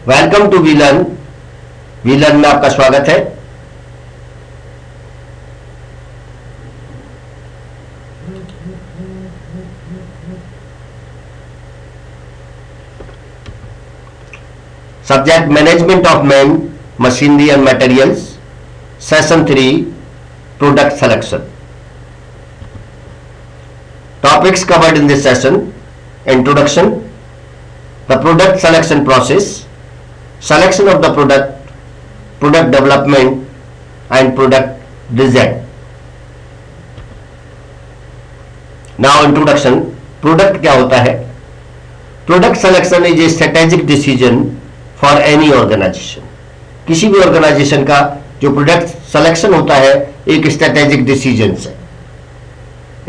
Welcome to वीलर्न। वीलर्न में आपका स्वागत है। Subject management of man, machinery and materials, session 3, product selection. Topics covered in this session: introduction, the product selection process, selection of the product, product development and product design. Now introduction. Product क्या होता है? Product selection is a strategic decision for any organization. किसी भी organisation का जो product selection होता है एक स्ट्रेटेजिक डिसीजंस है।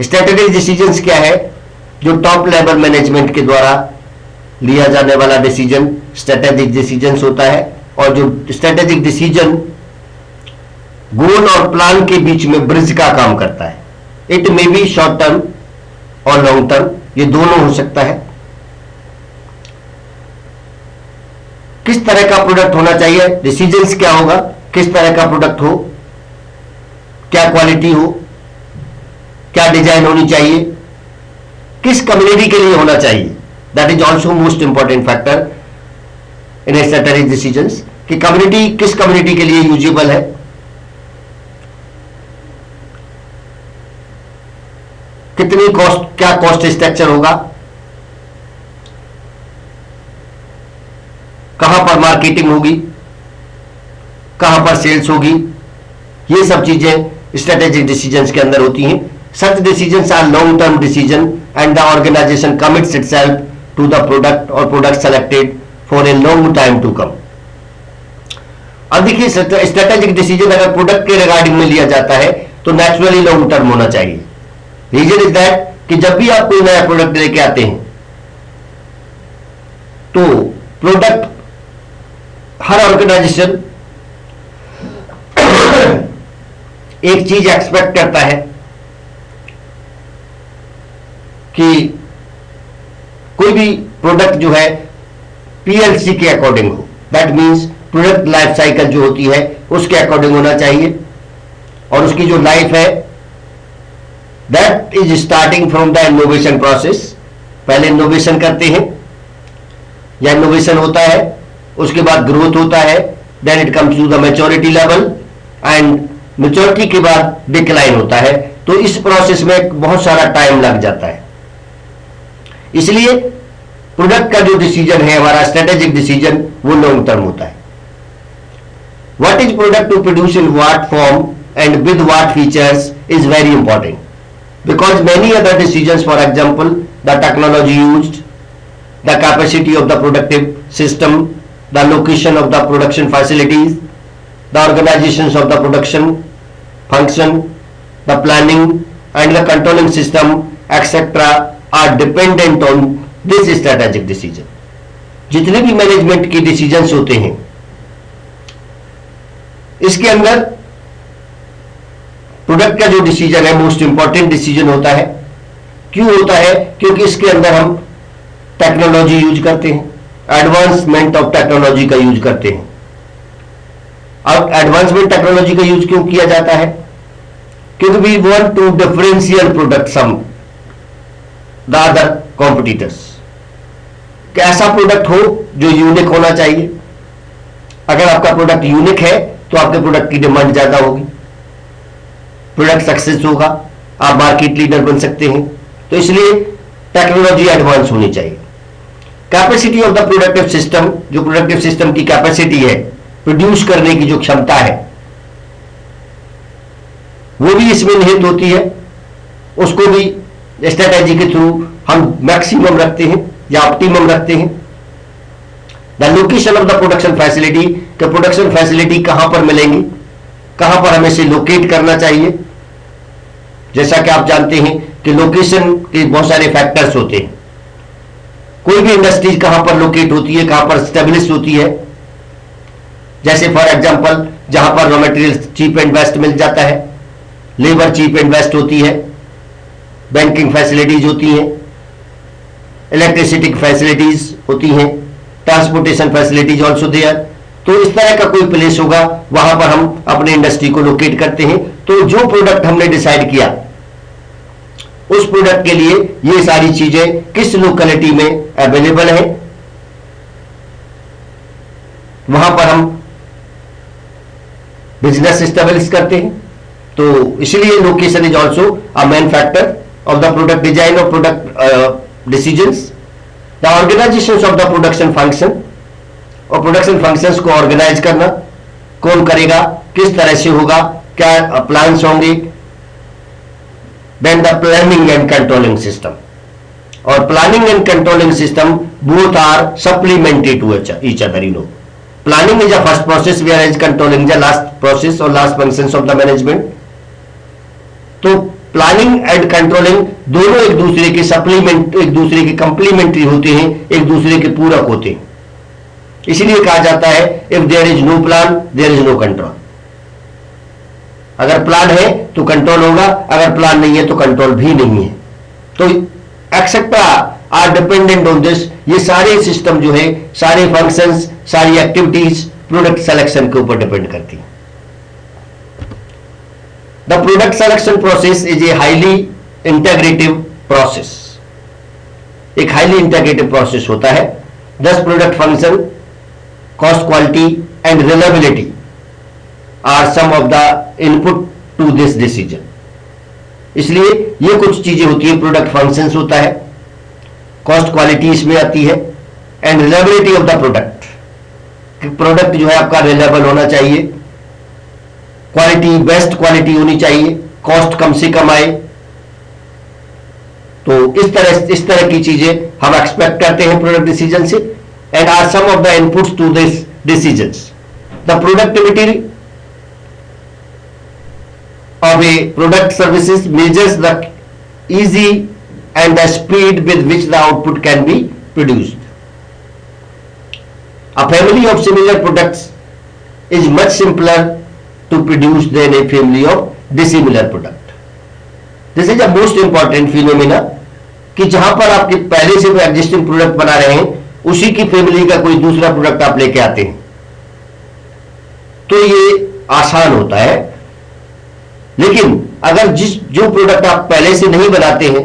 स्ट्रेटेजिक डिसीजंस क्या है? जो टॉप लेवल मैनेजमेंट के द्वारा लिया जाने वाला डिसीजन स्ट्रेटेजिक डिसीजंस होता है, और जो स्ट्रेटेजिक डिसीजन गोल और प्लान के बीच में ब्रिज का काम करता है। It may be short term और लॉन्ग टर्म, ये दोनों हो सकता है। किस तरह का प्रोडक्ट होना चाहिए, डिसीजंस क्या होगा, किस तरह का प्रोडक्ट हो, क्या क्वालिटी हो, क्या डिजाइन होनी चाहिए, किस कम्युनिटी के लिए होना चाहिए। That is also most important factor in strategic decisions कि कम्युनिटी किस कम्युनिटी के लिए यूजेबल है, कितनी कॉस्ट, क्या कॉस्ट स्ट्रक्चर होगा, कहां पर मार्केटिंग होगी, कहां पर सेल्स होगी। ये सब चीजें स्ट्रेटेजिक डिसीजंस के अंदर होती हैं। Such decisions are long term decision and the organisation commits itself to the product और product selected for a long time to come. अब देखिए, स्ट्रेटेजिक डिसीजन अगर प्रोडक्ट के रिगार्डिंग में लिया जाता है तो नेचुरली लॉन्ग टर्म होना चाहिए। रीजन इज दैट कि जब भी आप कोई नया प्रोडक्ट लेके आते हैं तो प्रोडक्ट हर ऑर्गेनाइजेशन एक चीज एक्सपेक्ट करता है कि कोई भी प्रोडक्ट जो है पीएलसी के अकॉर्डिंग हो। That means product life cycle जो होती है उसके अकॉर्डिंग होना चाहिए, और उसकी जो लाइफ है that is starting from the innovation process. पहले इनोवेशन करते हैं या इनोवेशन होता है, उसके बाद ग्रोथ होता है, then it comes to the maturity level and maturity के बाद डिक्लाइन होता है। तो इस प्रोसेस में बहुत सारा टाइम लग जाता है। इसलिए प्रोडक्ट का जो डिसीजन है हमारा स्ट्रेटेजिक डिसीजन वो लॉन्ग टर्म होता है। What is product to produce in what form and with what features is very important because many other decisions, for example the technology used, the capacity of the productive system, the location of the production facilities, the organisation of the production function, the planning and the controlling system etcetera are dependent on this strategic decision. जितने भी management के decisions होते हैं इसके अंदर product का जो decision है मोस्ट इंपॉर्टेंट डिसीजन होता है। क्यों होता है? क्योंकि इसके अंदर हम टेक्नोलॉजी यूज करते हैं, एडवांसमेंट ऑफ टेक्नोलॉजी का यूज करते हैं। अब एडवांसमेंट टेक्नोलॉजी का यूज क्यों किया जाता है? क्योंकि we want to differential product some the other competitors. ऐसा प्रोडक्ट हो जो यूनिक होना चाहिए। अगर आपका प्रोडक्ट यूनिक है तो आपके प्रोडक्ट की डिमांड ज्यादा होगी, प्रोडक्ट सक्सेस होगा, आप मार्केट लीडर बन सकते हैं। तो इसलिए टेक्नोलॉजी एडवांस होनी चाहिए। Capacity of the productive system, जो प्रोडक्टिव सिस्टम की कैपेसिटी है, प्रोड्यूस करने की जो क्षमता है वो भी इसमें निहित होती है। उसको भी स्ट्रेटेजी के थ्रू हम मैक्सिमम रखते हैं या ऑप्टिमम रखते हैं। The location of the production facility, कि प्रोडक्शन फैसिलिटी कहां पर मिलेंगी, कहां पर हमें से लोकेट करना चाहिए। जैसा कि आप जानते हैं कि लोकेशन के बहुत सारे फैक्टर्स होते हैं। कोई भी इंडस्ट्री कहां पर लोकेट होती है, कहां पर स्टेब्लिश होती है। जैसे फॉर एग्जांपल जहां पर raw material cheap and best मिल जाता है, लेबर चीप एंड बेस्ट होती है, बैंकिंग फैसिलिटीज होती हैं, इलेक्ट्रिसिटी फैसिलिटीज होती हैं, ट्रांसपोर्टेशन फैसिलिटीज ऑल्सो देयर। तो इस तरह का कोई प्लेस होगा, वहां पर हम अपने इंडस्ट्री को लोकेट करते हैं। तो जो प्रोडक्ट हमने डिसाइड किया उस प्रोडक्ट के लिए ये सारी चीजें किस लोकेलिटी में अवेलेबल है, वहां पर हम बिजनेस एस्टेब्लिश करते हैं। तो इसलिए location is also a main factor of the product design और product decisions. The organisation of the production function, और प्रोडक्शन फंक्शंस को ऑर्गेनाइज करना, कौन करेगा, किस तरह से होगा, क्या प्लान्स होंगे। Then the planning and controlling system, और planning and controlling system both are supplementary to each other. You know, planning is a first process whereas controlling is the last process or last functions of the management। तो planning and controlling दोनों एक दूसरे के supplement, एक दूसरे के complementary होते हैं, एक दूसरे के पूरक होते हैं। इसीलिए कहा जाता है if there is no plan there is no control. अगर प्लान है तो कंट्रोल होगा, अगर प्लान नहीं है तो कंट्रोल भी नहीं है। तो etcetera are dependent on this. ये सारे सिस्टम जो है, सारे फंक्शंस, सारी एक्टिविटीज प्रोडक्ट सिलेक्शन के ऊपर डिपेंड करती है। The product selection process is a highly integrative process. एक हाईली इंटीग्रेटिव प्रोसेस होता है। 10 product function, cost, quality and reliability are some of the input to this decision. इसलिए ये कुछ चीजें होती है, प्रोडक्ट फंक्शंस होता है, कॉस्ट क्वालिटी इसमें आती है, and reliability of the product. Product जो है आपका रिलायबल होना चाहिए, क्वालिटी बेस्ट क्वालिटी होनी चाहिए, कॉस्ट कम से कम आए। तो इस तरह की चीजें हम एक्सपेक्ट करते हैं प्रोडक्ट डिसीजन से, and are some of the inputs to this decisions. The productivity of a product services measures the easy and the speed with which the output can be produced. A family of similar products is much simpler to produce than a family of dissimilar product. This is the most important phenomena कि जहां पर आपके पहले से भी existing product बना रहे हैं, उसी की फैमिली का कोई दूसरा प्रोडक्ट आप लेके आते हैं, तो ये आसान होता है। लेकिन अगर जो प्रोडक्ट आप पहले से नहीं बनाते हैं,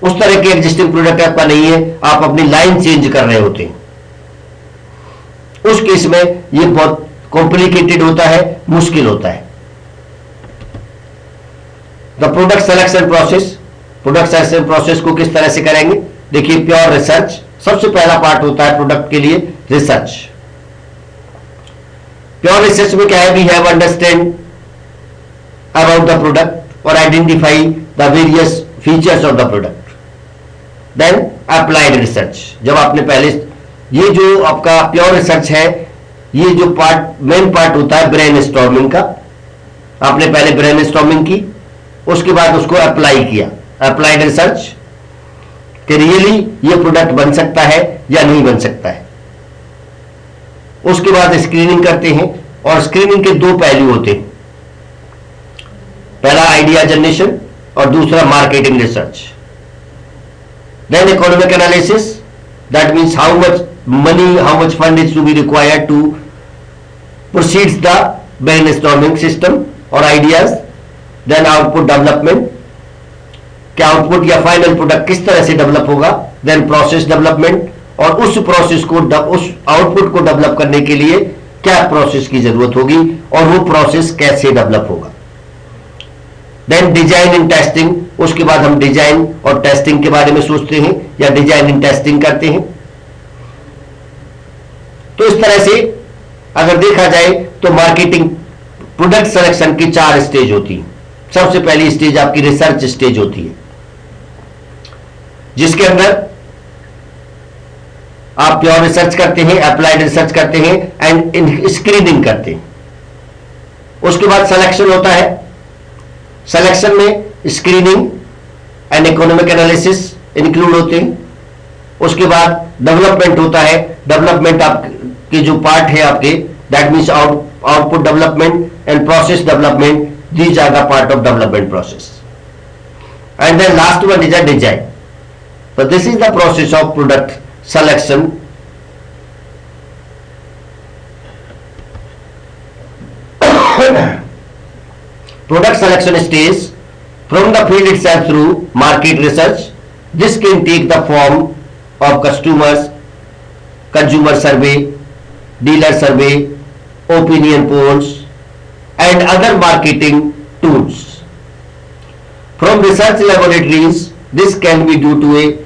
उस तरह के एग्जिस्टिंग प्रोडक्ट आपका नहीं है, आप अपनी लाइन चेंज कर रहे होते हैं, उस केस में यह बहुत कॉम्प्लिकेटेड होता है, मुश्किल होता है। The product selection process, product selection process को किस तरह से करेंगे? देखिए, प्योर रिसर्च सबसे पहला पार्ट होता है प्रोडक्ट के लिए, रिसर्च। प्योर रिसर्च में क्या है? We have understand about the product और identify the various features of the product. Then applied research, जब आपने पहले, ये जो आपका प्योर रिसर्च है, ये जो पार्ट मेन पार्ट होता है ब्रेनस्टॉर्मिंग का। आपने पहले ब्रेनस्टॉर्मिंग की, उसके बाद उसको अप्लाई किया, अप्लाइड रिसर्च कि रियली ये प्रोडक्ट बन सकता है या नहीं बन सकता है। उसके बाद स्क्रीनिंग करते हैं, और स्क्रीनिंग के दो पहलू होते हैं, पहला आइडिया जनरेशन और दूसरा marketing research. Then economic analysis, that means how much money, how much fund is to be required to proceed the brainstorming system और आइडियाज। देन आउटपुट डेवलपमेंट, क्या आउटपुट या फाइनल प्रोडक्ट किस तरह से develop होगा। Then process development, और उस process को, उस आउटपुट को डेवलप करने के लिए क्या प्रोसेस की जरूरत होगी और वो प्रोसेस कैसे डेवलप होगा। देन डिजाइन एंड टेस्टिंग, उसके बाद हम डिजाइन और टेस्टिंग के बारे में सोचते हैं या डिजाइन एंड टेस्टिंग करते हैं। तो इस तरह से अगर देखा जाए तो मार्केटिंग, प्रोडक्ट सिलेक्शन की 4 स्टेज होती है। सबसे पहली स्टेज आपकी रिसर्च स्टेज होती है, जिसके अंदर आप प्योर रिसर्च करते हैं, अप्लाइड रिसर्च करते हैं एंड स्क्रीनिंग करते हैं। उसके बाद सिलेक्शन होता है, सिलेक्शन में screening and economic analysis include होते हैं। उसके बाद डेवलपमेंट होता है, डेवलपमेंट आपके जो पार्ट है आपके, that means output development and process development, these are the part of development process. And then last one is a design. So this is the process of product selection. Product selection stage from the field itself through market research. This can take the form of customers, consumer survey, dealer survey, opinion polls, and other marketing tools. From research laboratories, this can be due to a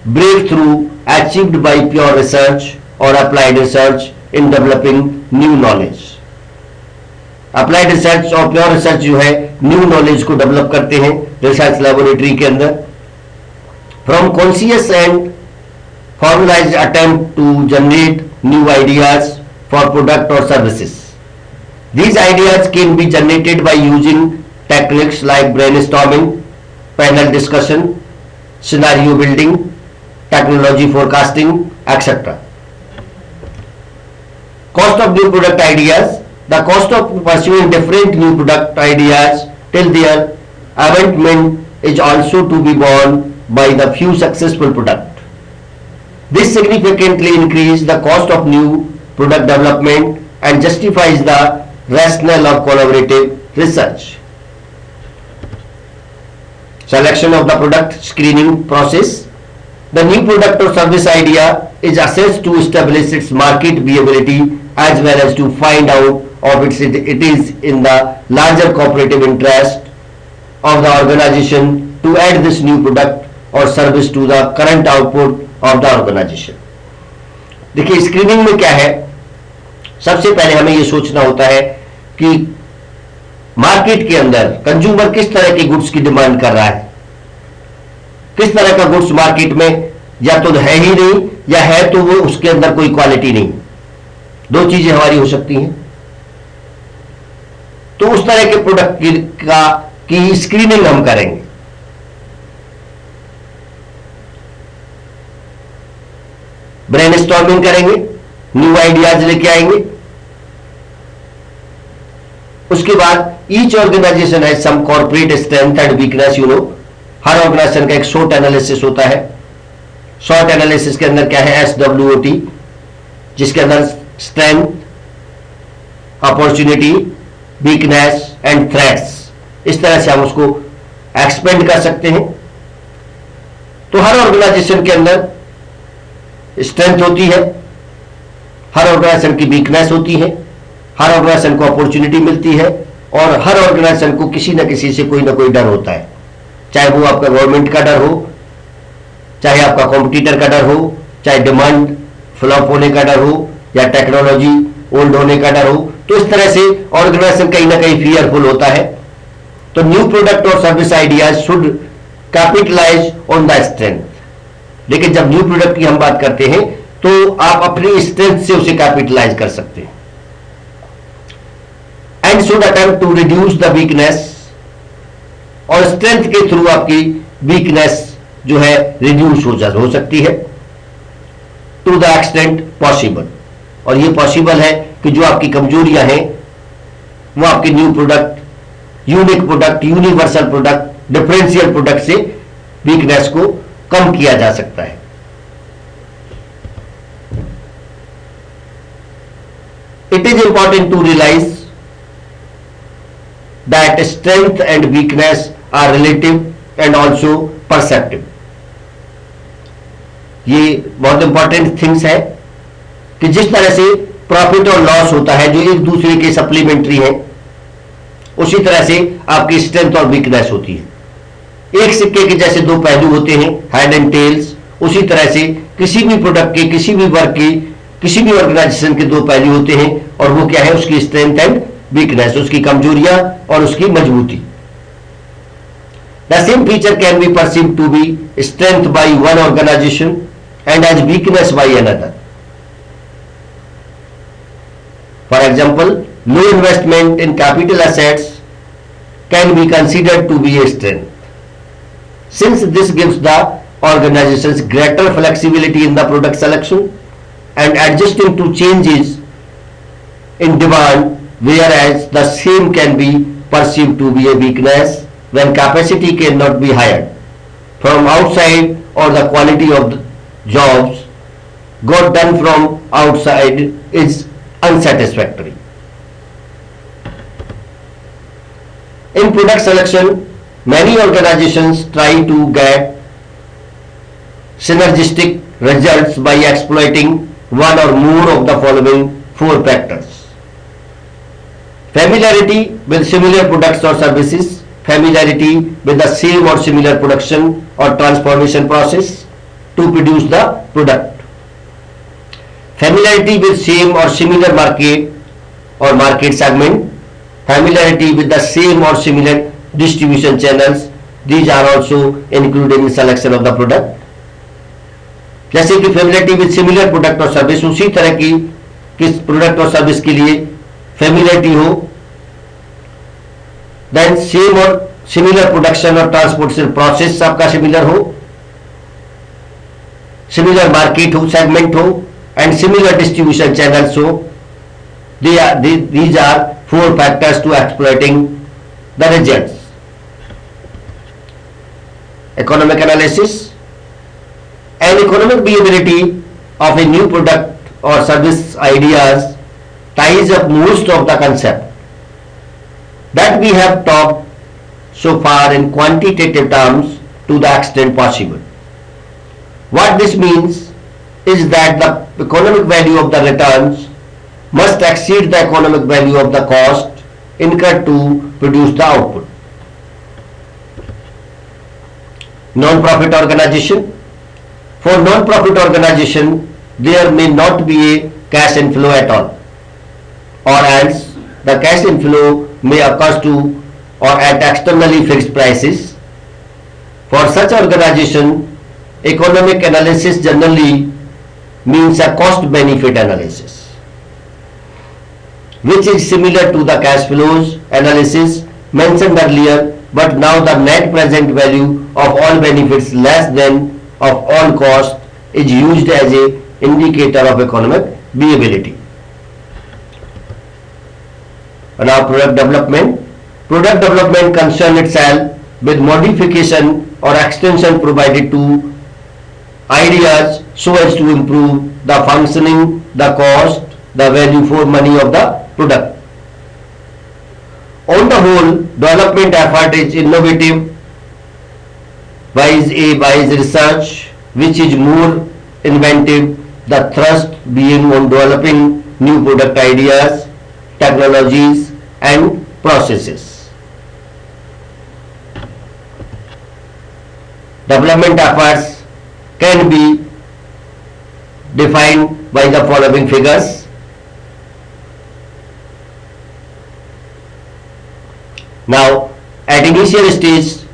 breakthrough achieved by pure research or applied research in developing new knowledge. Applied research और pure research जो है new knowledge को develop करते हैं research laboratory के अंदर. From conscious and formalised attempt to generate new ideas for product और services. These ideas can be generated by using techniques like brainstorming, panel discussion, scenario building, technology forecasting, etc. Cost of new product ideas. The cost of pursuing different new product ideas till their abandonment is also to be borne by the few successful product. This significantly increases the cost of new product development and justifies the rationale of collaborative research. Selection of the product screening process. The new product or service idea is assessed to establish its market viability as well as to find out of it is in the larger cooperative interest of the organization to add this new product or service to the current output of the organization. देखिए screening में क्या है, सबसे पहले हमें ये सोचना होता है कि मार्केट के अंदर कंज्यूमर किस तरह के गुड्स की डिमांड कर रहा है, किस तरह का गुड्स मार्केट में या तो है ही नहीं या है तो वो उसके अंदर कोई क्वालिटी नहीं. दो चीजें हमारी हो सकती हैं. तो उस तरह के प्रोडक्ट की स्क्रीनिंग हम करेंगे. ब्रेनस्टॉर्मिंग करेंगे, न्यू आइडियाज लेके आएंगे. उसके बाद ईच ऑर्गेनाइजेशन है some corporate strength and weakness. You know, हर ऑर्गेनाइजेशन का एक शॉर्ट एनालिसिस होता है. शॉर्ट एनालिसिस के अंदर क्या है, SWOT, जिसके अंदर strength, opportunity, weakness and threats, इस तरह से हम उसको एक्सपेंड कर सकते हैं. तो हर ऑर्गेनाइजेशन के अंदर स्ट्रेंथ होती है, हर ऑर्गेनाइजेशन की वीकनेस होती है, हर ऑर्गेनाइजेशन को अपॉर्चुनिटी मिलती है और हर ऑर्गेनाइजेशन को किसी न किसी से कोई ना कोई डर होता है. चाहे वो आपका गवर्नमेंट का डर हो, चाहे आपका कॉम्पिटिटर का डर हो, चाहे डिमांड फ्लॉप होने का डर हो या टेक्नोलॉजी ओल्ड होने का डर हो. तो इस तरह से ऑर्गेनाइजेशन कहीं ना कहीं फियरफुल होता है. तो न्यू प्रोडक्ट और service ideas should capitalise on the strength. लेकिन जब न्यू प्रोडक्ट की हम बात करते हैं तो आप अपनी स्ट्रेंथ से उसे कैपिटलाइज कर सकते हैं. And should attempt to reduce the weakness, और स्ट्रेंथ के थ्रू आपकी वीकनेस जो है रिड्यूस हो सकती है टू द एक्सटेंट पॉसिबल. और ये पॉसिबल है कि जो आपकी कमजोरियां हैं वो आपके new product, unique product, universal product, differential product से वीकनेस को कम किया जा सकता है. It is important to realise that strength and weakness are relative and also perceptive. ये बहुत इंपॉर्टेंट थिंग्स है कि जिस तरह से प्रॉफिट और लॉस होता है जो एक दूसरे के सप्लीमेंट्री है, उसी तरह से आपकी स्ट्रेंथ और वीकनेस होती है. एक सिक्के के जैसे दो पहलू होते हैं, हेड एंड टेल्स, उसी तरह से किसी भी प्रोडक्ट के, किसी भी वर्क की, किसी भी ऑर्गेनाइजेशन के दो पहलू होते हैं. और वो क्या है, उसकी स्ट्रेंथ एंड वीकनेस, उसकी कमजोरियां और उसकी मजबूती. The same feature can be perceived to be strength by one organisation and as weakness by another. For example, low investment in capital assets can be considered to be a strength, since this gives the organizations greater flexibility in the product selection and adjusting to changes in demand, whereas the same can be perceived to be a weakness when capacity cannot be hired from outside or the quality of the jobs got done from outside is unsatisfactory. In product selection, many organizations try to get synergistic results by exploiting one or more of the following four factors: familiarity with similar products or services, familiarity with the same or similar production or transformation process to produce the product, familiarity with same or similar market or market segment, familiarity with the same or similar distribution channels. These are also included in selection of the product. जैसे कि familiarity with similar product और service, उसी तरह की किस product और service के लिए फेमिलियरिटी हो, देन सेम और सिमिलर प्रोडक्शन और ट्रांसपोर्टेशन प्रोसेस आपका सिमिलर हो, सिमिलर मार्केट हो, सेगमेंट हो, एंड सिमिलर डिस्ट्रीब्यूशन चैनल्स हो. These are four factors to exploiting the results. Economic analysis. An economic viability of a new product or service ideas ties up most of the concept that we have talked so far in quantitative terms to the extent possible. What this means is that the economic value of the returns must exceed the economic value of the cost incurred to produce the output. Non-profit organization. For non-profit organization, there may not be a cash inflow at all, or else the cash inflow may occur to or at externally fixed prices. For such organization, economic analysis generally means a cost-benefit analysis, which is similar to the cash flows analysis mentioned earlier, but now the net present value of all benefits less than of all cost is used as a indicator of economic viability. Now product development. Product development concerns itself with modification or extension provided to ideas so as to improve the functioning, the cost, the value for money of the product. On the whole, development effort is innovative, wise research which is more inventive, the thrust being on developing new product ideas, technologies and processes. Development efforts can be defined by the following figures. Now, at initial stage,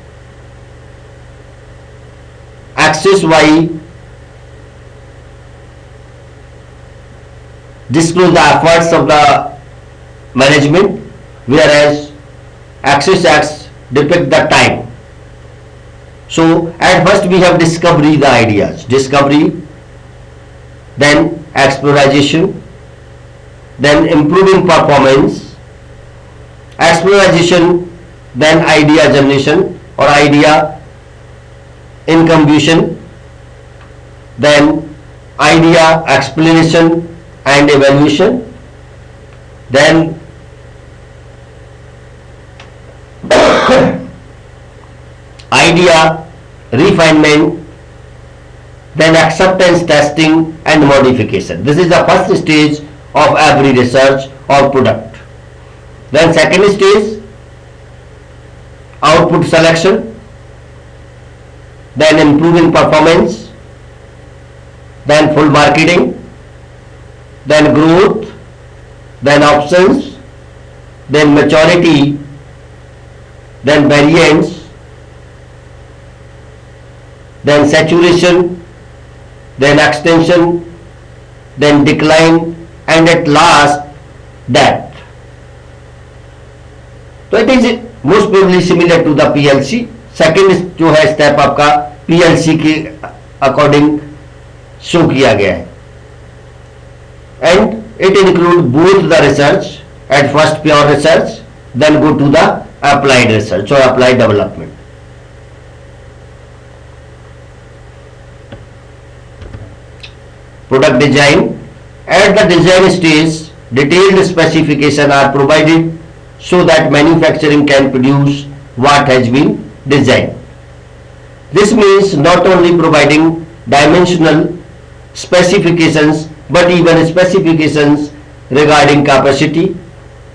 axis Y disclose the efforts of the management, whereas axis X depict the time. So at first we have discovery the ideas, then exploration, then improving performance, exploration, then idea generation or idea incubation, then idea explanation and evaluation, then idea refinement, then acceptance testing and modification. This is the first stage of every research or product. Then second stage, output selection, then improving performance, then full marketing, then growth, then options, then maturity, then variance, then saturation, then extension, then decline, and at last depth. तो it is most probably similar to the PLC. Second जो है step आपका PLC के according show किया गया है, and it include both the research, at first pure research, then go to the applied research और applied development. Product design. At the design stage, detailed specifications are provided so that manufacturing can produce what has been designed. This means not only providing dimensional specifications but even specifications regarding capacity,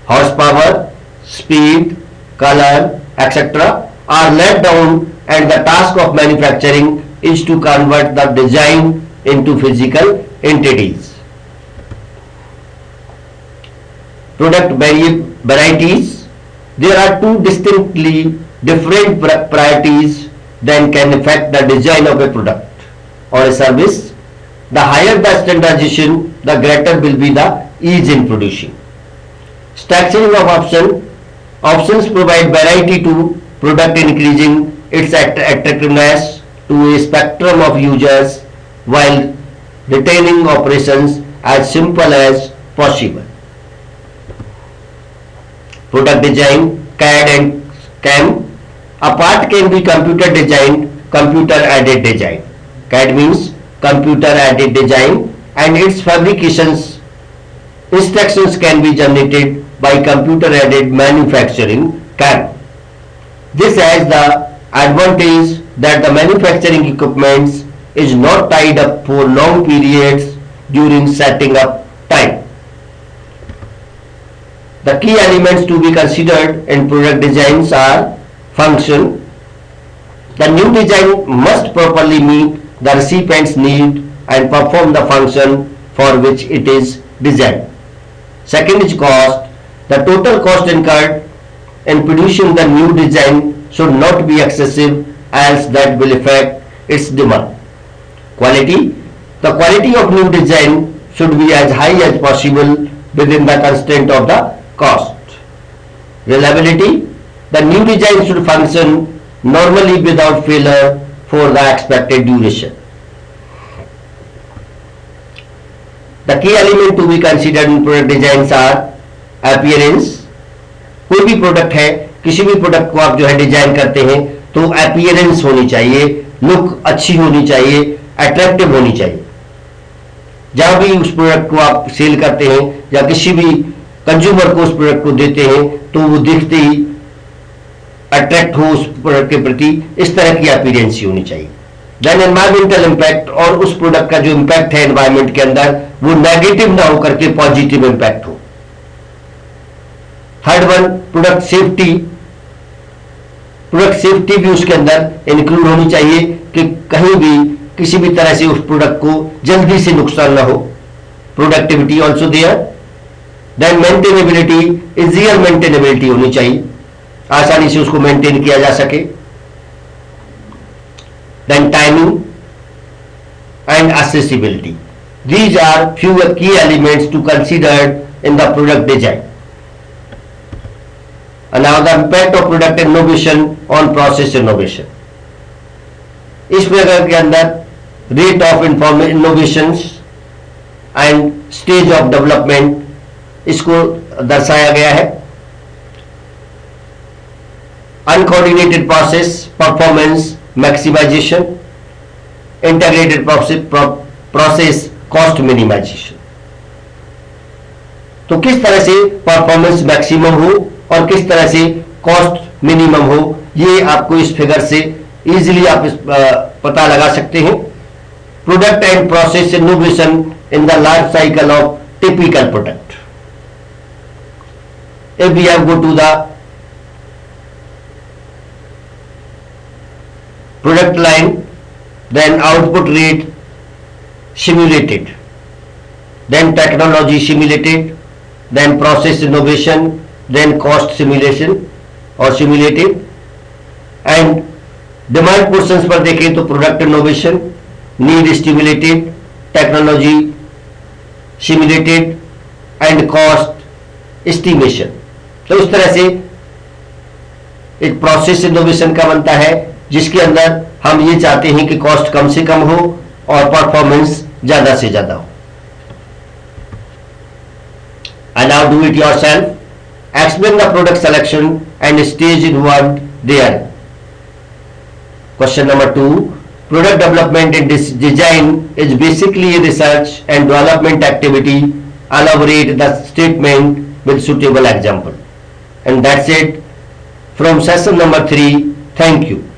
horsepower, speed, color, etc. are laid down, and the task of manufacturing is to convert the design into physical entities. Product varieties. There are two distinctly different priorities that can affect the design of a product or a service. The higher the standardization, the greater will be the ease in producing. Structuring of options provide variety to product, increasing its attractiveness to a spectrum of users while retaining operations as simple as possible. Product design, CAD and CAM. A part can be computer designed, computer aided design. CAD means computer aided design, and its fabrications instructions can be generated by computer aided manufacturing, CAM. This has the advantage that the manufacturing equipment is not tied up for long periods during setting up time. The key elements to be considered in product designs are function. The new design must properly meet the recipient's need and perform the function for which it is designed. Second is cost. The total cost incurred in producing the new design should not be excessive, else that will affect its demand. Quality. The quality of new design should be as high as possible within the constraint of the cost. Reliability. The new design should function normally without failure for the expected duration. The key element to be considered in product designs are appearance. कोई भी product है, किसी भी product को आप जो है design करते हैं तो अपीयरेंस होनी चाहिए, लुक अच्छी होनी चाहिए, अट्रैक्टिव होनी चाहिए. जहां भी उस प्रोडक्ट को आप सेल करते हैं या किसी भी कंज्यूमर को उस प्रोडक्ट को देते हैं तो वो देखते ही अट्रैक्ट हो उस प्रोडक्ट के प्रति, इस तरह की अपीयरेंस होनी चाहिए. देन एनवायरमेंटल इंपैक्ट, और उस प्रोडक्ट का जो इंपैक्ट है एनवायरमेंट के अंदर वो नेगेटिव ना हो करके पॉजिटिव इंपैक्ट हो. Third one, product safety. Product safety भी उसके अंदर इंक्लूड होनी चाहिए कि कहीं भी किसी भी तरह से उस प्रोडक्ट को जल्दी से नुकसान ना हो. Productivity also there. Then maintainability, easier maintainability होनी चाहिए, आसानी से उसको मेंटेन किया जा सके. Then timing and accessibility. These are few key elements to consider in the product design. And now the impact of product innovation on process innovation. इस प्रकार के अंदर rate of innovations and stage of development इसको दर्शाया गया है. Uncoordinated process, performance maximization, integrated process, cost minimization. तो किस तरह से परफॉर्मेंस मैक्सिमम हो और किस तरह से कॉस्ट मिनिमम हो, ये आपको इस फिगर से इजीली आप पता लगा सकते हैं. Product and process innovation in the life cycle of typical product. If we have go to the product line, then output rate simulated, then technology simulated, then process innovation, then cost simulation or simulated. And demand portions पर देखें तो product innovation, need stimulated, technology simulated and cost estimation. तो इस तरह से एक process innovation का बनता है जिसके अंदर हम ये चाहते हैं कि कॉस्ट कम से कम हो और परफॉर्मेंस ज्यादा से ज्यादा हो. And now do it yourself. Explain the product selection and stage involved there. Question number 2. Product development and design is basically a research and development activity. Elaborate the statement with suitable example. And that's it from session number 3. Thank you.